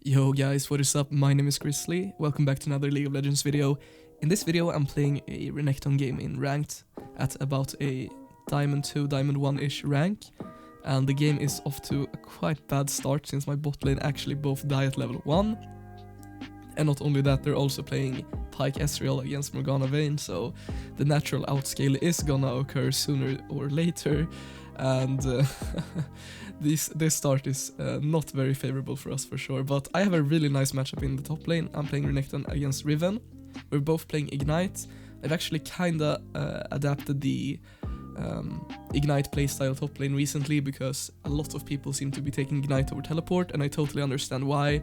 Yo guys, what is up? My name is Grizzly. Welcome back to another League of Legends video. In this video I'm playing a Renekton game in ranked at about a Diamond 2, Diamond 1-ish rank. And the game is off to a quite bad start since my bot lane actually both die at level 1. And not only that, they're also playing Pyke Ezreal against Morgana Vayne, so the natural outscale is gonna occur sooner or later. And this start is not very favorable for us for sure, but I have a really nice matchup in the top lane. I'm playing Renekton against Riven. We're both playing Ignite. I've actually kinda adapted the Ignite playstyle top lane recently because a lot of people seem to be taking Ignite over Teleport, and I totally understand why.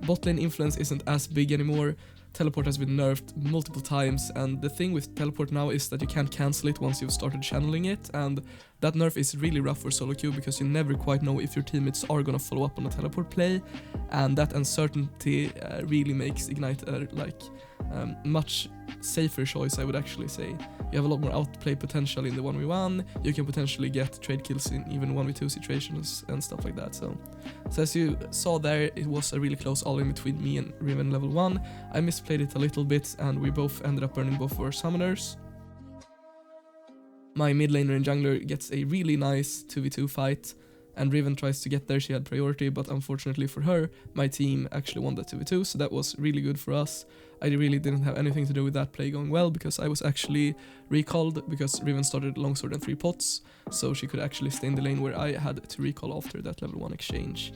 Bot lane influence isn't as big anymore. Teleport has been nerfed multiple times, and the thing with Teleport now is that you can't cancel it once you've started channeling it, and that nerf is really rough for solo queue because you never quite know if your teammates are gonna follow up on a teleport play, and that uncertainty really makes Ignite much safer choice, I would actually say. You have a lot more outplay potential in the 1v1, you can potentially get trade kills in even 1v2 situations and stuff like that. So as you saw there, it was a really close all-in between me and Riven level 1. I misplayed it a little bit and we both ended up burning both of our summoners. My mid laner and jungler gets a really nice 2v2 fight, and Riven tries to get there. She had priority, but unfortunately for her, my team actually won that 2v2, so that was really good for us. I really didn't have anything to do with that play going well, because I was actually recalled, because Riven started longsword and 3 pots, so she could actually stay in the lane where I had to recall after that level 1 exchange.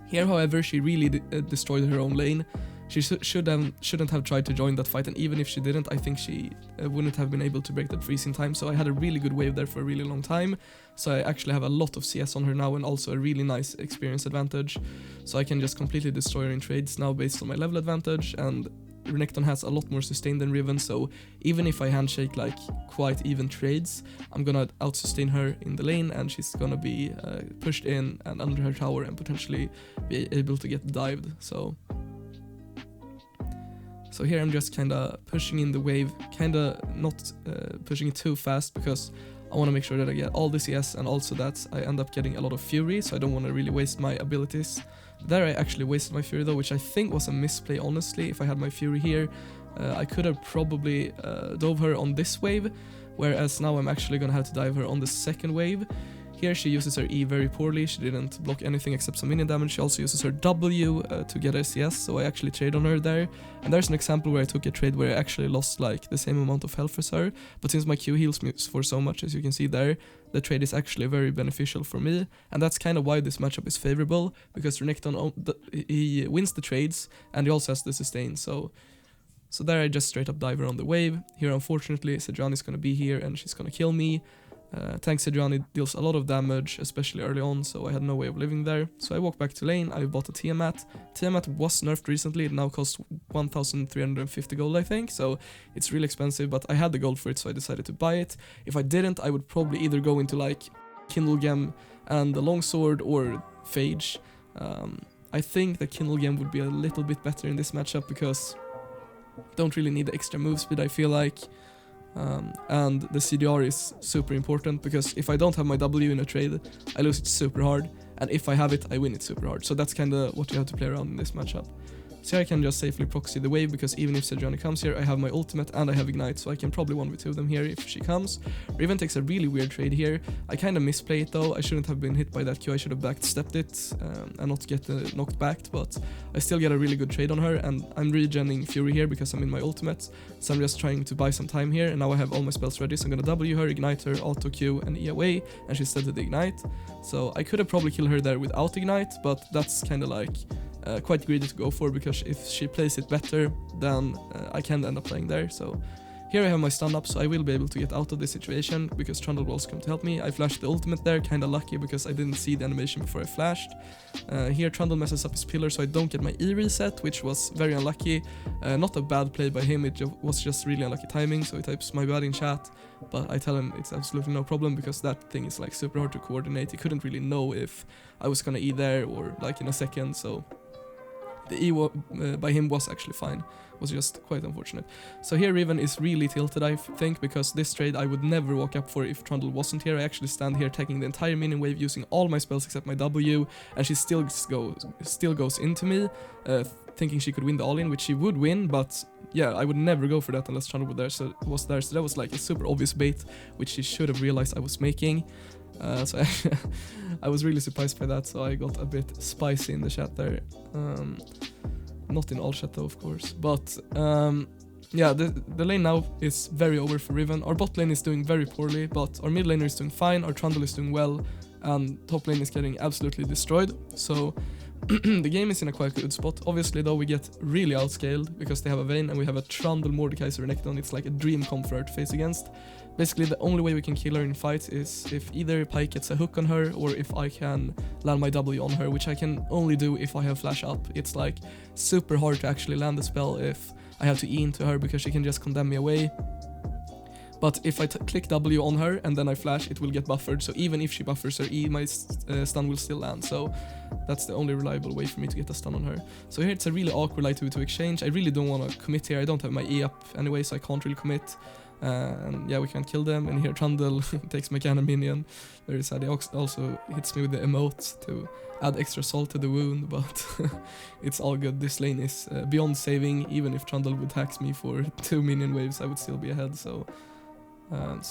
Here, however, she really destroyed her own lane. She shouldn't have tried to join that fight, and even if she didn't, I think she wouldn't have been able to break that freezing time, so I had a really good wave there for a really long time. So I actually have a lot of CS on her now and also a really nice experience advantage, so I can just completely destroy her in trades now based on my level advantage, and Renekton has a lot more sustain than Riven, so even if I handshake like quite even trades, I'm gonna out-sustain her in the lane, and she's gonna be pushed in and under her tower and potentially be able to get dived. So here I'm just kinda pushing in the wave, kinda not pushing it too fast because I want to make sure that I get all the CS and also that I end up getting a lot of Fury, so I don't want to really waste my abilities. There I actually wasted my Fury though, which I think was a misplay honestly. If I had my Fury here, I could have probably dove her on this wave, whereas now I'm actually gonna have to dive her on the second wave. Here she uses her E very poorly, she didn't block anything except some minion damage. She also uses her W to get a CS, so I actually trade on her there. And there's an example where I took a trade where I actually lost like the same amount of health as her, but since my Q heals me for so much, as you can see there, the trade is actually very beneficial for me. And that's kind of why this matchup is favorable, because Renekton, he wins the trades and he also has the sustain, so there I just straight up dive her on the wave. Here unfortunately Sejuani is gonna be here and she's gonna kill me. Tank Sejuani deals a lot of damage, especially early on, so I had no way of living there. So I walked back to lane, I bought a Tiamat. Tiamat was nerfed recently, it now costs 1,350 gold I think, so it's really expensive, but I had the gold for it, so I decided to buy it. If I didn't, I would probably either go into like Kindlegem and the longsword or Phage. I think that Kindlegem would be a little bit better in this matchup because I don't really need the extra move speed, I feel like. And the CDR is super important because if I don't have my W in a trade, I lose it super hard, and if I have it, I win it super hard. So that's kinda what you have to play around in this matchup. So I can just safely proxy the wave because even if Sejuani comes here, I have my ultimate and I have Ignite, so I can probably 1v2 them here if she comes. Riven takes a really weird trade here. I kinda misplay it though, I shouldn't have been hit by that Q, I should have backstepped it and not get knocked back, but I still get a really good trade on her, and I'm regenning Fury here because I'm in my ultimate, so I'm just trying to buy some time here, and now I have all my spells ready, so I'm gonna W her, Ignite her, auto Q and E away, and she's dead to the Ignite. So I could have probably killed her there without Ignite, but that's kinda like quite greedy to go for, because if she plays it better, then I can end up playing there. So here I have my stun up, so I will be able to get out of this situation because Trundle will also come to help me. I flashed the ultimate there, kinda lucky because I didn't see the animation before I flashed. Here Trundle messes up his pillar, so I don't get my E reset, which was very unlucky. Not a bad play by him, it was just really unlucky timing, so he types my bad in chat, but I tell him it's absolutely no problem because that thing is like super hard to coordinate. He couldn't really know if I was gonna E there or like in a second, so the E by him was actually fine. Was just quite unfortunate. So here Riven is really tilted, I think, because this trade I would never walk up for if Trundle wasn't here. I actually stand here taking the entire minion wave, using all my spells except my W, and she still goes into me, thinking she could win the all-in, which she would win, but yeah, I would never go for that unless Trundle was there. So that was like a super obvious bait, which she should have realized I was making. So I was really surprised by that, so I got a bit spicy in the chat there. Not in all chat though, of course, but yeah, the lane now is very over for Riven. Our bot lane is doing very poorly, but our mid laner is doing fine, our Trundle is doing well, and top lane is getting absolutely destroyed. So the game is in a quite good spot. Obviously though, we get really outscaled because they have a Vayne and we have a Trundle Mordekaiser Renekton. It's like a dream comp for her to face against. Basically, the only way we can kill her in fights is if either Pyke gets a hook on her or if I can land my W on her, which I can only do if I have flash up. It's like super hard to actually land the spell if I have to E into her because she can just condemn me away. But if I click W on her and then I flash, it will get buffered, so even if she buffers her E, my stun will still land, so that's the only reliable way for me to get a stun on her. So here it's a really awkward light to exchange. I really don't want to commit here. I don't have my E up anyway, so I can't really commit. And yeah, we can't kill them, and here Trundle takes my cannon minion. Very sad. He also hits me with the emote to add extra salt to the wound, but it's all good. This lane is beyond saving. Even if Trundle would tax me for 2 minion waves, I would still be ahead, so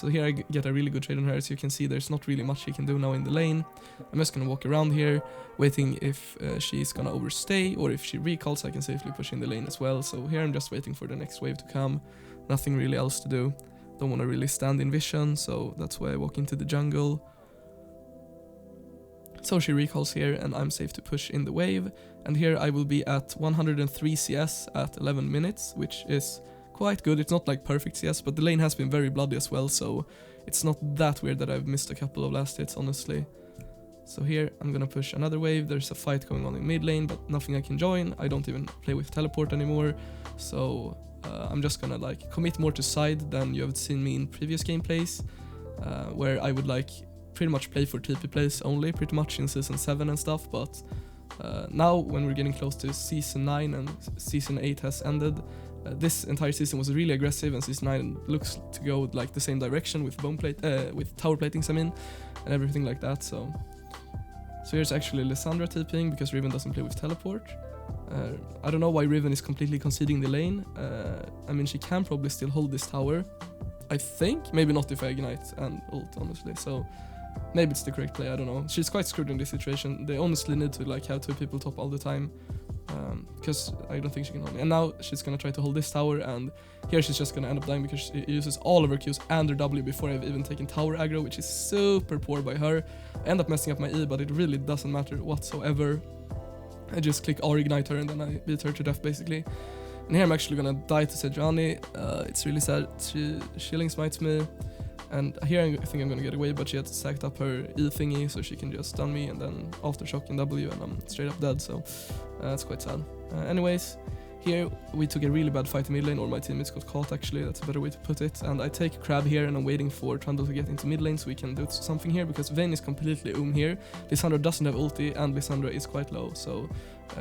here I get a really good trade on her. As you can see, there's not really much he can do now in the lane. I'm just gonna walk around here, waiting if she's gonna overstay, or if she recalls, I can safely push in the lane as well. So here I'm just waiting for the next wave to come. Nothing really else to do. Don't want to really stand in vision, so that's why I walk into the jungle. So she recalls here, and I'm safe to push in the wave. And here I will be at 103 CS at 11 minutes, which is quite good. It's not like perfect CS, but the lane has been very bloody as well, so it's not that weird that I've missed a couple of last hits, honestly. So here I'm gonna push another wave. There's a fight going on in mid lane, but nothing I can join. I don't even play with teleport anymore, so I'm just gonna like commit more to side than you have seen me in previous gameplays, where I would like pretty much play for TP plays only, pretty much in season 7 and stuff. But now when we're getting close to season 9 and season 8 has ended, this entire season was really aggressive, and season 9 looks to go like the same direction with with tower platings, I mean, and everything like that. So here's actually Lissandra TPing because Riven doesn't play with teleport. I don't know why Riven is completely conceding the lane. I mean, she can probably still hold this tower, I think. Maybe not if I ignite and ult, honestly. So maybe it's the correct play, I don't know. She's quite screwed in this situation. They honestly need to like have 2 people top all the time, because I don't think she can hold me. And now she's gonna try to hold this tower, and here she's just gonna end up dying because she uses all of her Qs and her W before I've even taken tower aggro, which is super poor by her. I end up messing up my E, but it really doesn't matter whatsoever. I just click R ignite her and then I beat her to death basically. And here I'm actually gonna die to Sejuani. It's really sad. She shielding smites me, and here I think I'm gonna get away, but she had sacked up her E thingy so she can just stun me and then aftershock in W, and I'm straight up dead, so that's quite sad. Anyways, here we took a really bad fight in mid lane, or my teammates got caught actually, that's a better way to put it. And I take Crab here and I'm waiting for Trundle to get into mid lane so we can do something here, because Vayne is completely here. Lissandra doesn't have ulti and Lissandra is quite low, so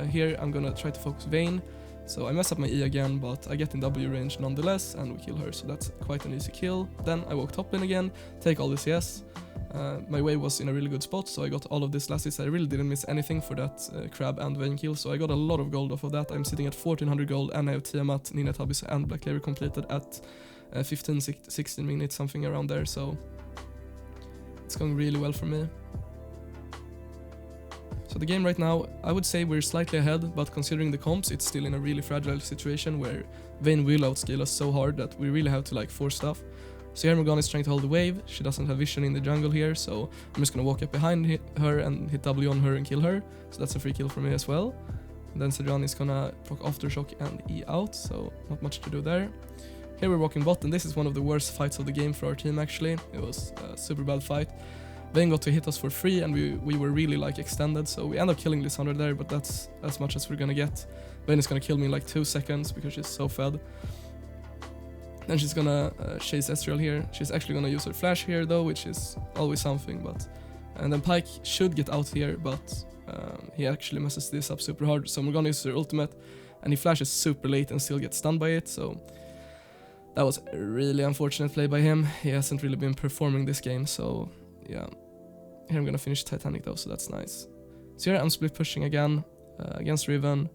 here I'm gonna try to focus Vayne. So I mess up my E again, but I get in W range nonetheless, and we kill her, so that's quite an easy kill. Then I walk top lane again, take all the CS. My wave was in a really good spot, so I got all of this last hits. I really didn't miss anything for that Crab and Vayne kill, so I got a lot of gold off of that. I'm sitting at 1400 gold, and I have Tiamat, Nina Tabis, and Black Cleaver completed at 15-16 minutes, something around there, so it's going really well for me. So the game right now, I would say we're slightly ahead, but considering the comps, it's still in a really fragile situation where Vayne will outscale us so hard that we really have to like force stuff. So here Morgana is trying to hold the wave. She doesn't have vision in the jungle here, so I'm just gonna walk up behind her and hit W on her and kill her. So that's a free kill for me as well. And then Sejuani is gonna proc Aftershock and E out, so not much to do there. Here we're walking bot, and this is one of the worst fights of the game for our team actually. It was a super bad fight. Vayne got to hit us for free, and we were really like extended, so we end up killing Lissandra there, but that's as much as we're gonna get. Vayne is gonna kill me in like 2 seconds because she's so fed. Then she's gonna chase Ezreal here. She's actually gonna use her flash here though, which is always something, but And then Pyke should get out here, but he actually messes this up super hard. So Morgana uses her ultimate, and he flashes super late and still gets stunned by it, so that was a really unfortunate play by him. He hasn't really been performing this game, so yeah. Here I'm gonna finish Titanic though, so that's nice. So here I'm split pushing again against Riven.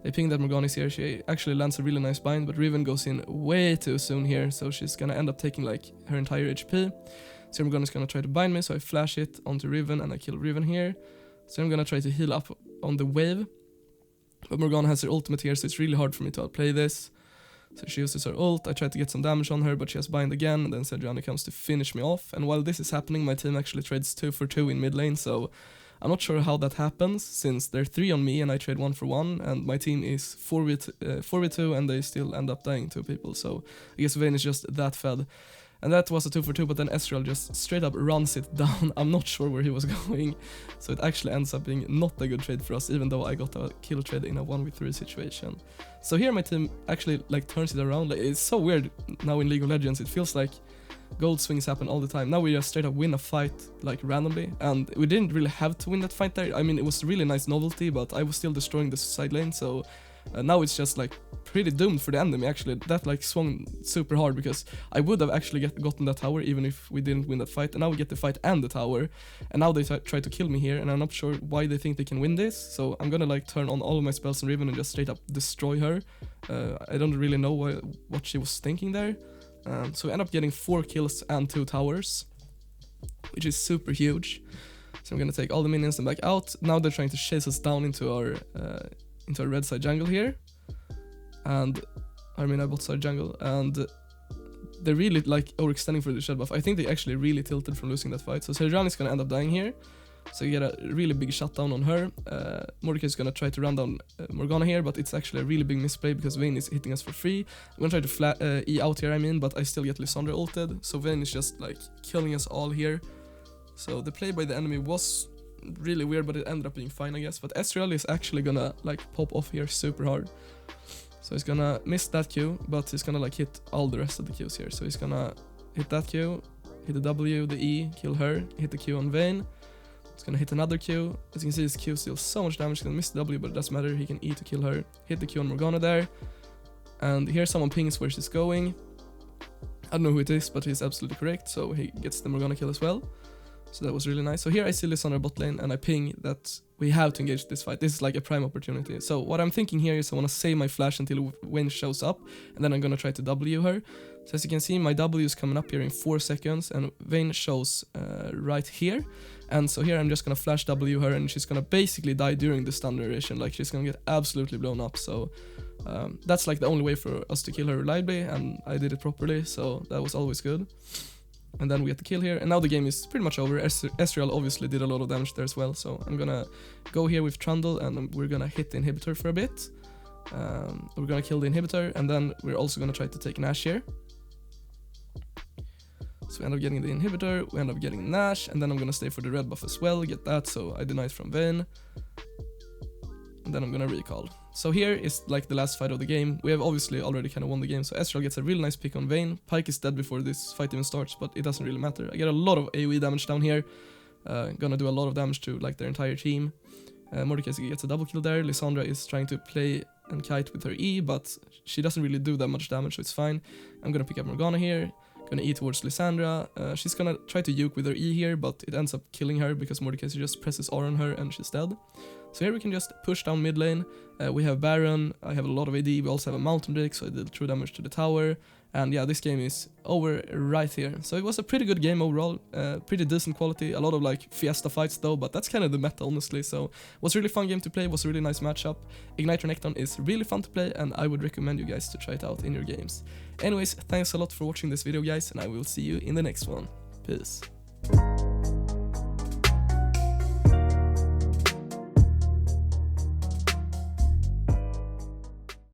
They ping that Morgana is here. She actually lands a really nice bind, but Riven goes in way too soon here, so she's gonna end up taking like her entire HP. So Morgana's gonna try to bind me, so I flash it onto Riven and I kill Riven here. So I'm gonna try to heal up on the wave, but Morgana has her ultimate here, so it's really hard for me to outplay this. So she uses her ult, I try to get some damage on her, but she has bind again, and then Sejuani comes to finish me off. And while this is happening, my team actually trades 2 for 2 in mid lane, so I'm not sure how that happens, since they're 3 on me and I trade 1 for 1, and my team is 4v2 and they still end up dying 2 people, so I guess Vayne is just that fed. And that was a 2 for 2, but then Ezreal just straight up runs it down. I'm not sure where he was going, so it actually ends up being not a good trade for us, even though I got a kill trade in a 1v3 situation. So here my team actually like turns it around. Like, it's so weird now in League of Legends, it feels like gold swings happen all the time. Now we just straight up win a fight like randomly, and we didn't really have to win that fight there. I mean, it was a really nice novelty, but I was still destroying the side lane, so now it's just like pretty doomed for the enemy actually. That like swung super hard, because I would have actually gotten that tower even if we didn't win that fight, and now we get the fight and the tower, and now they try to kill me here, and I'm not sure why they think they can win this, so I'm gonna like turn on all of my spells on Riven and just straight up destroy her. I don't really know what she was thinking there. So we end up getting 4 kills and 2 towers, which is super huge. So I'm gonna take all the minions and back out. Now they're trying to chase us down into our red side jungle here, and I mean our bot side jungle, and they're really like overextending for the shed buff. I think they actually really tilted from losing that fight, so Sejuani is gonna end up dying here, so you get a really big shutdown on her. Mordecai is gonna try to run down Morgana here, but it's actually a really big misplay because Vayne is hitting us for free. I'm gonna try to E out here, I mean, but I still get Lysandra ulted, so Vayne is just like killing us all here. So the play by the enemy was really weird, but it ended up being fine, I guess. But Ezreal is actually gonna like pop off here super hard, so he's gonna miss that Q, but he's gonna like hit all the rest of the Qs here. So he's gonna hit that Q, hit the W, the E, kill her, hit the Q on Vayne. He's gonna hit another Q. As you can see, his Q deals so much damage. He's gonna miss the W, but it doesn't matter. He can E to kill her, hit the Q on Morgana there, and here someone pings where she's going. I don't know who it is, but he's absolutely correct, so he gets the Morgana kill as well. So that was really nice. So here I see Lysandra bot lane, and I ping that we have to engage this fight. This is like a prime opportunity. So what I'm thinking here is I want to save my flash until Vayne shows up, and then I'm gonna try to W her. So as you can see, my W is coming up here in 4 seconds, and Vayne shows right here. And so here I'm just gonna flash W her, and she's gonna basically die during the stun duration. Like, she's gonna get absolutely blown up. So that's like the only way for us to kill her reliably, and I did it properly, so that was always good. And then we get the kill here, and now the game is pretty much over. Ezreal obviously did a lot of damage there as well, so I'm gonna go here with Trundle, and we're gonna hit the inhibitor for a bit. We're gonna kill the inhibitor, and then we're also gonna try to take Nash here. So we end up getting the inhibitor, we end up getting Nash, and then I'm gonna stay for the red buff as well, get that, so I deny it from Vayne. And then I'm gonna recall. So here is like the last fight of the game. We have obviously already kind of won the game, so Ezreal gets a really nice pick on Vayne. Pyke is dead before this fight even starts, but it doesn't really matter. I get a lot of AoE damage down here. Gonna do a lot of damage to like their entire team. Mordecai gets a double kill there. Lysandra is trying to play and kite with her E, but she doesn't really do that much damage, so it's fine. I'm gonna pick up Morgana here. Gonna E towards Lysandra. She's gonna try to juke with her E here, but it ends up killing her because Mordecai just presses R on her and she's dead. So here we can just push down mid lane. We have Baron, I have a lot of AD, we also have a Mountain Drake, so I did true damage to the tower. And yeah, this game is over right here. So it was a pretty good game overall, pretty decent quality, a lot of like Fiesta fights though, but that's kind of the meta honestly. So it was a really fun game to play, it was a really nice matchup. Ignite Renekton is really fun to play, and I would recommend you guys to try it out in your games. Anyways, thanks a lot for watching this video guys, and I will see you in the next one. Peace.